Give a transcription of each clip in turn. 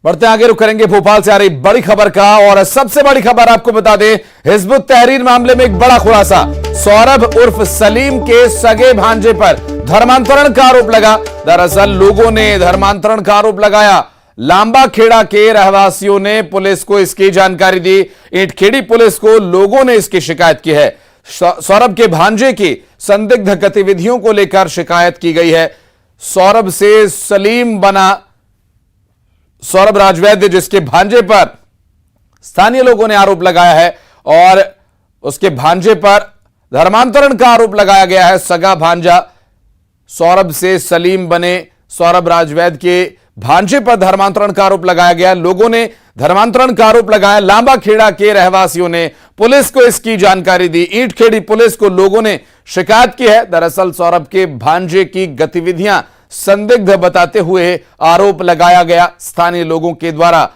बढ़ते आगे रुख करेंगे भोपाल से आ रही बड़ी खबर का। और सबसे बड़ी खबर आपको बता दें, हिजबुत तहरीर मामले में एक बड़ा खुलासा। सौरभ उर्फ सलीम के सगे भांजे पर धर्मांतरण का आरोप लगा। दरअसल लोगों ने धर्मांतरण का आरोप लगाया। लांबा खेड़ा के रहवासियों ने पुलिस को इसकी जानकारी दी। ईंटखेड़ी पुलिस को लोगों ने इसकी शिकायत की है। सौरभ के भांजे की संदिग्ध गतिविधियों को लेकर शिकायत की गई है। सौरभ से सलीम बना सौरभ राजवैद्य, जिसके भांजे पर स्थानीय लोगों ने आरोप लगाया है और उसके भांजे पर धर्मांतरण का आरोप लगाया गया है। सगा भांजा सौरभ से सलीम बने सौरभ राजवैद्य के भांजे पर धर्मांतरण का आरोप लगाया गया। लोगों ने धर्मांतरण का आरोप लगाया। लांबा खेड़ा के रहवासियों ने पुलिस को इसकी जानकारी दी। ईंटखेड़ी पुलिस को लोगों ने शिकायत की है। दरअसल सौरभ के भांजे की गतिविधियां संदिग्ध बताते हुए आरोप लगाया गया स्थानीय लोगों के द्वारा,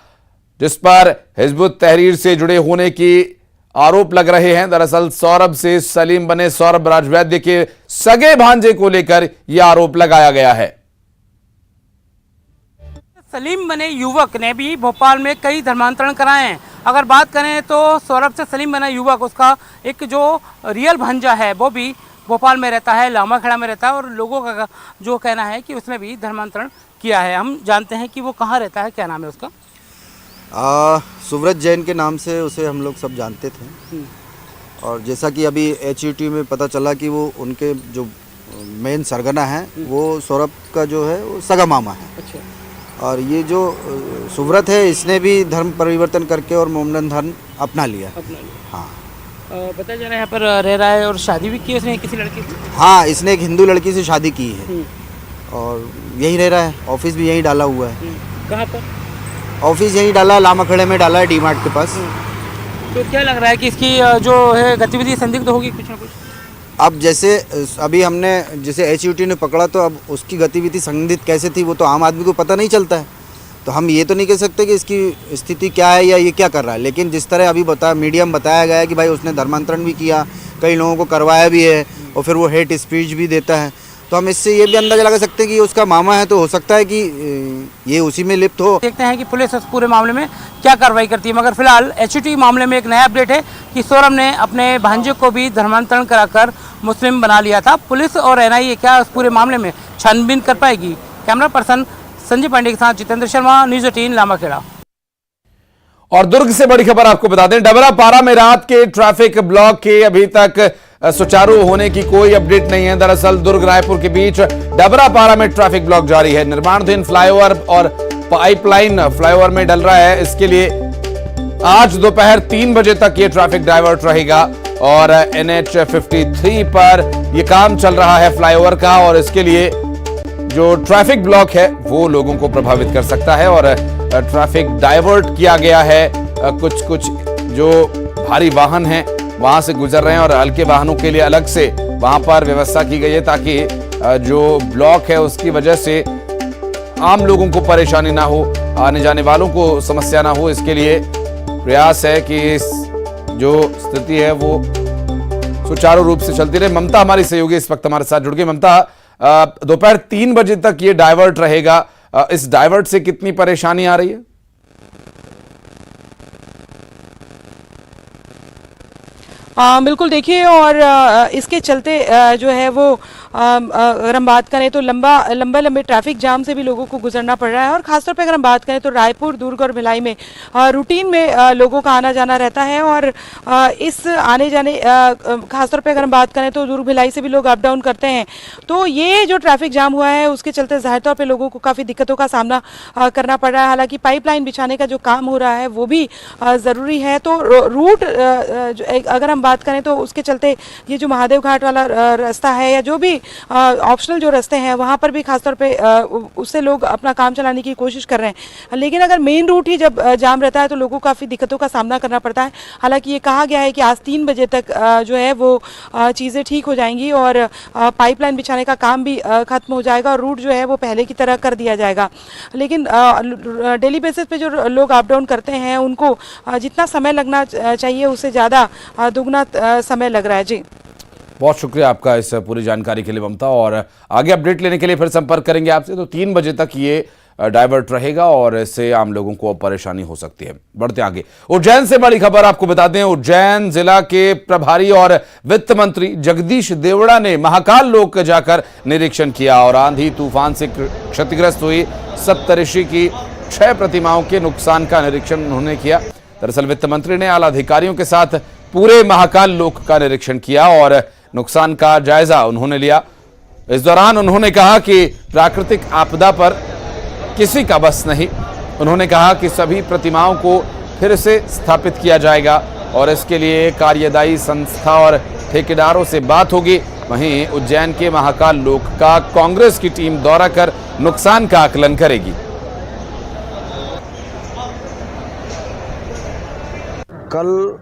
जिस पर हिजबुत तहरीर से जुड़े होने की आरोप लग रहे हैं। दरअसल सौरभ से सलीम बने सौरभ राजवैद्य के सगे भांजे को लेकर यह आरोप लगाया गया है। सलीम बने युवक ने भी भोपाल में कई धर्मांतरण कराए हैं। अगर बात करें तो सौरभ से सलीम बना युवक, उसका एक जो रियल भांजा है वो भी भोपाल में रहता है, लांबा खेड़ा में रहता है और लोगों का जो कहना है कि उसने भी धर्मांतरण किया है। हम जानते हैं कि वो कहाँ रहता है, क्या नाम है उसका? सुव्रत जैन के नाम से उसे हम लोग सब जानते थे। और जैसा कि अभी HUT में पता चला कि वो उनके जो मेन सरगना है वो सौरभ का जो है वो सगा मामा है। अच्छा। और ये जो सुव्रत है इसने भी धर्म परिवर्तन करके और मोमडन धर्म अपना लिया। हाँ, बताया जा रहा है यहाँ पर रह रहा है और शादी भी की उसने किसी लड़की से। हाँ, इसने एक हिंदू लड़की से शादी की है और यही रह रहा है। ऑफिस भी यहीं डाला हुआ है। कहाँ पर? ऑफिस यहीं डाला, लामा खड़े में डाला है, DMart के पास। तो क्या लग रहा है कि इसकी जो है गतिविधि संदिग्ध होगी कुछ ना कुछ? अब जैसे अभी हमने जैसे HUT ने पकड़ा तो अब उसकी गतिविधि संदिग्ध कैसे थी वो तो आम आदमी को पता नहीं चलता है। तो हम ये तो नहीं कह सकते कि इसकी स्थिति क्या है या ये क्या कर रहा है। लेकिन जिस तरह अभी मीडिया में बताया गया है कि भाई उसने धर्मांतरण भी किया, कई लोगों को करवाया भी है और फिर वो हेट स्पीच भी देता है, तो हम इससे ये भी अंदाजा लगा सकते हैं कि ये उसका मामा है। तो हो सकता है कि ये उसी में लिप्त हो। देखते हैं कि पुलिस इस पूरे मामले में क्या कार्रवाई करती है। मगर फिलहाल HUT मामले में एक नया अपडेट है कि सौरभ ने अपने भांजे को भी धर्मांतरण कराकर मुस्लिम बना लिया था। पुलिस और NIA क्या उस पूरे मामले में छानबीन कर पाएगी? कैमरा पर्सन संजय पांडे के साथ जितेंद्र शर्मा, न्यूज़ 18 लांबा खेड़ा। और दुर्ग से बड़ी खबर आपको बता दें, डबरापारा में रात के ट्रैफिक ब्लॉक के अभी तक सुचारू होने की कोई अपडेट नहीं है। दरअसल दुर्ग रायपुर के बीच डबरापारा में ट्रैफिक ब्लॉक जारी है। निर्माणाधीन फ्लाईओवर और पाइपलाइन फ्लाईओवर में डल रहा है। इसके लिए आज दोपहर 3 बजे तक ये ट्रैफिक डाइवर्ट रहेगा और NH 53 पर यह काम चल रहा है फ्लाईओवर का, और इसके लिए जो ट्रैफिक ब्लॉक है वो लोगों को प्रभावित कर सकता है और ट्रैफिक डाइवर्ट किया गया है। कुछ जो भारी वाहन हैं वहां से गुजर रहे हैं और हल्के वाहनों के लिए अलग से वहां पर व्यवस्था की गई है ताकि जो ब्लॉक है उसकी वजह से आम लोगों को परेशानी ना हो, आने जाने वालों को समस्या ना हो। इसके लिए प्रयास है कि इस जो स्थिति है वो सुचारू रूप से चलती रहे। ममता हमारी सहयोगी इस वक्त हमारे साथ जुड़ गई। ममता, दोपहर 3 बजे तक ये डाइवर्ट रहेगा। इस डाइवर्ट से कितनी परेशानी आ रही है? बिल्कुल, देखिए, और इसके चलते जो है वो अगर हम बात करें तो लंबे ट्रैफिक जाम से भी लोगों को गुजरना पड़ रहा है। और खासतौर पे अगर हम बात करें तो रायपुर, दुर्ग और भिलाई में रूटीन में लोगों का आना जाना रहता है। और इस आने जाने खासतौर पे अगर हम बात करें तो दुर्ग भिलाई से भी लोग अप डाउन करते हैं। तो ये जो ट्रैफिक जाम हुआ है उसके चलते जाहिर तौर पर लोगों को काफ़ी दिक्कतों का सामना करना पड़ रहा है। हालांकि पाइपलाइन बिछाने का जो काम हो रहा है वो भी ज़रूरी है। तो रूट अगर हम बात करें तो उसके चलते ये जो महादेव घाट वाला रास्ता है या जो भी ऑप्शनल जो रास्ते हैं वहाँ पर भी खासतौर पे उससे लोग अपना काम चलाने की कोशिश कर रहे हैं। लेकिन अगर मेन रूट ही जब जाम रहता है तो लोगों को काफ़ी दिक्कतों का सामना करना पड़ता है। हालांकि ये कहा गया है कि आज 3 बजे तक जो है वो चीज़ें ठीक हो जाएंगी और पाइपलाइन बिछाने का काम भी खत्म हो जाएगा और रूट जो है वो पहले की तरह कर दिया जाएगा। लेकिन डेली बेसिस पे जो लोग अप डाउन करते हैं उनको जितना समय लगना चाहिए उससे ज़्यादा दुगना समय लग रहा है। जी, बहुत शुक्रिया आपका इस पूरी जानकारी के लिए ममता, और आगे अपडेट लेने के लिए फिर संपर्क करेंगे आपसे। तो 3 बजे तक ये डाइवर्ट रहेगा और इससे आम लोगों को परेशानी हो सकती है। बढ़ते आगे, उज्जैन से बड़ी खबर आपको बता दें। उज्जैन जिला के प्रभारी और वित्त मंत्री जगदीश देवड़ा ने महाकाल लोक जाकर निरीक्षण किया और आंधी तूफान से क्षतिग्रस्त हुई सप्तऋषि की 6 प्रतिमाओं के नुकसान का निरीक्षण उन्होंने किया। दरअसल वित्त मंत्री ने आला अधिकारियों के साथ पूरे महाकाल लोक का निरीक्षण किया और नुकसान का जायजा उन्होंने लिया। इस दौरान उन्होंने कहा कि प्राकृतिक आपदा पर किसी का बस नहीं। उन्होंने कहा कि सभी प्रतिमाओं को फिर से स्थापित किया जाएगा और इसके लिए कार्यदायी संस्था और ठेकेदारों से बात होगी। वहीं उज्जैन के महाकाल लोक का कांग्रेस की टीम दौरा कर नुकसान का आकलन करेगी। कल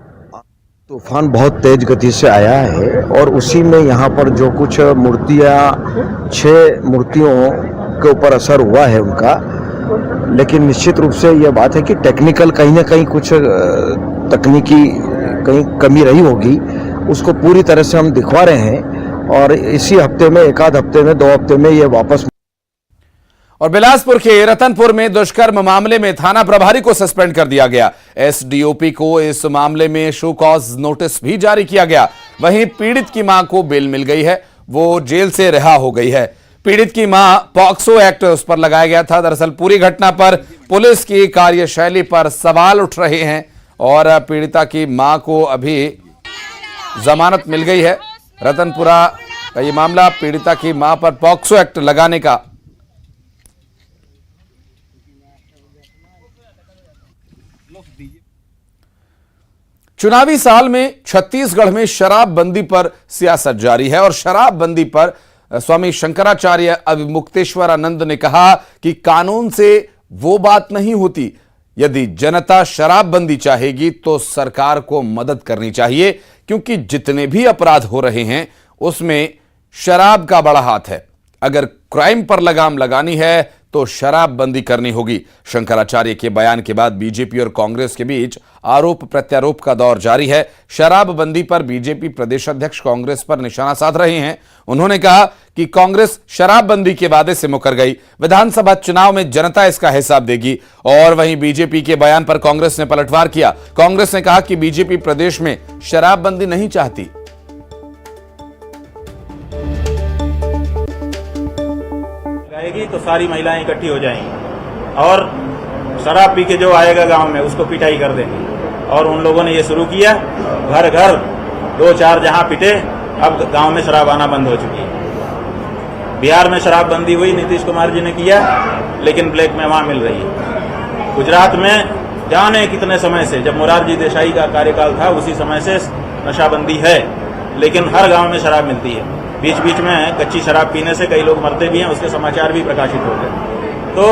तूफान बहुत तेज गति से आया है और उसी में यहाँ पर जो कुछ मूर्तियाँ 6 मूर्तियों के ऊपर असर हुआ है उनका, लेकिन निश्चित रूप से यह बात है कि टेक्निकल कहीं ना कहीं कुछ तकनीकी कहीं कमी रही होगी, उसको पूरी तरह से हम दिखवा रहे हैं और इसी हफ्ते में, एक आध हफ्ते में, 2 हफ्ते में ये वापस। और बिलासपुर के रतनपुर में दुष्कर्म मामले में थाना प्रभारी को सस्पेंड कर दिया गया। एसडीओपी को इस मामले में शो कॉज नोटिस भी जारी किया गया। वहीं पीड़ित की मां को बेल मिल गई है, वो जेल से रिहा हो गई है। पीड़ित की मां पॉक्सो एक्ट उस पर लगाया गया था। दरअसल पूरी घटना पर पुलिस की कार्यशैली पर सवाल उठ रहे हैं और पीड़िता की मां को अभी जमानत मिल गई है। रतनपुरा का ये मामला, पीड़िता की मां पर पॉक्सो एक्ट लगाने का। चुनावी साल में छत्तीसगढ़ में शराबबंदी पर सियासत जारी है और शराबबंदी पर स्वामी शंकराचार्य अविमुक्तेश्वरानंद ने कहा कि कानून से वो बात नहीं होती। यदि जनता शराबबंदी चाहेगी तो सरकार को मदद करनी चाहिए, क्योंकि जितने भी अपराध हो रहे हैं उसमें शराब का बड़ा हाथ है। अगर क्राइम पर लगाम लगानी है तो शराबबंदी करनी होगी। शंकराचार्य के बयान के बाद बीजेपी और कांग्रेस के बीच आरोप प्रत्यारोप का दौर जारी है। शराबबंदी पर बीजेपी प्रदेश अध्यक्ष कांग्रेस पर निशाना साध रहे हैं। उन्होंने कहा कि कांग्रेस शराबबंदी के वादे से मुकर गई, विधानसभा चुनाव में जनता इसका हिसाब देगी। और वहीं बीजेपी के बयान पर कांग्रेस ने पलटवार किया। कांग्रेस ने कहा कि बीजेपी प्रदेश में शराबबंदी नहीं चाहती। तो सारी महिलाएं इकट्ठी हो जाएंगी और शराब पी के जो आएगा गांव में उसको पिटाई कर देंगे। और उन लोगों ने ये शुरू किया, घर घर 2-4 जहां पिटे, अब गांव में शराब आना बंद हो चुकी है। बिहार में शराबबंदी हुई, नीतीश कुमार जी ने किया, लेकिन ब्लैक में वहां मिल रही है। गुजरात में जाने कितने समय से, जब मोरारजी देसाई का कार्यकाल था उसी समय से नशाबंदी है, लेकिन हर गांव में शराब मिलती है। बीच बीच में कच्ची शराब पीने से कई लोग मरते भी हैं, उसके समाचार भी प्रकाशित होते हैं। तो